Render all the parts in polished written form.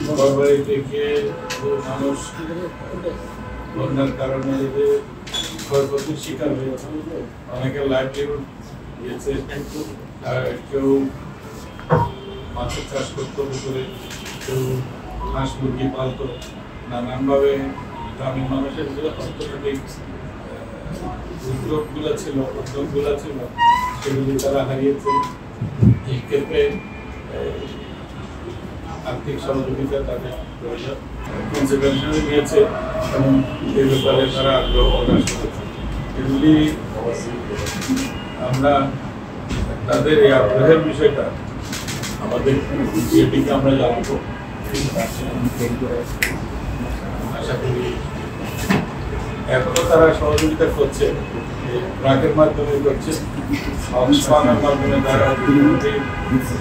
ঘরবাড়ি থেকে মানুষ বন্যার কারণে যে ক্ষয়ক্ষতির শিকার হয়েছে, অনেকের লাইভলিহুড গিয়েছে। কেউ মাছের চাষ করতো পুকুরে, কেউ হাঁস মুরগি পালতো। নানানভাবে গ্রামীণ মানুষের যে অর্থনৈতিক উদ্যোগগুলো ছিল সেগুলি তারা হারিয়েছে। এই ক্ষেত্রে আর্থিক সহযোগিতা তাদের প্রয়োজন। কনসিডারেশন নিয়েছে এবং এই ব্যাপারে তারা আগ্রহ প্রকাশ করেছে। এগুলি আমরা তাদের এই আগ্রহের বিষয়টা আমাদের বিজেপিকে আমরা জানাবো। আশা করি এখনো তারা সহযোগিতা করছে, ট্রাকের মাধ্যমে করছে, সংস্থানের মাধ্যমে তারা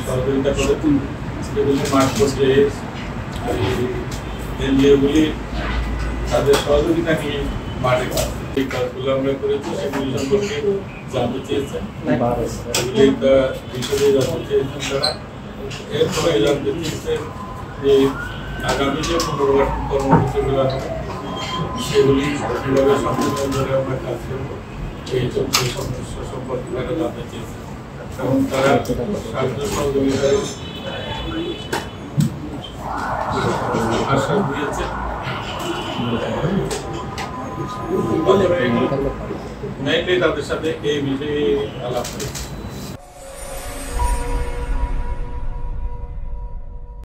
সহযোগিতা করেছে। যেগুলি মাঠ পর্যায়ে এনজিওগুলি তাদের সহযোগিতা নিয়ে মাঠে কাজ, এই কাজগুলো আমরা করেছি সেগুলি সম্পর্কে জানতে চেয়েছেন, বিষয়ে জানতে চেয়েছেন তারা। এরপরে জানতে চেয়েছেন যে আগামী যে পুনর্গঠন কর্মসূচিগুলো হবে সেগুলি কীভাবে সম্পূর্ণ ধরে আমরা কাজ করবো এই সমস্যা সম্পর্কে তারা জানতে চেয়েছেন এবং তারা সাহায্য সহযোগিতায় আশ্বাস দিয়েছে। মেইনলি তাদের সাথে এই বিষয়ে আলাপ হয়েছে।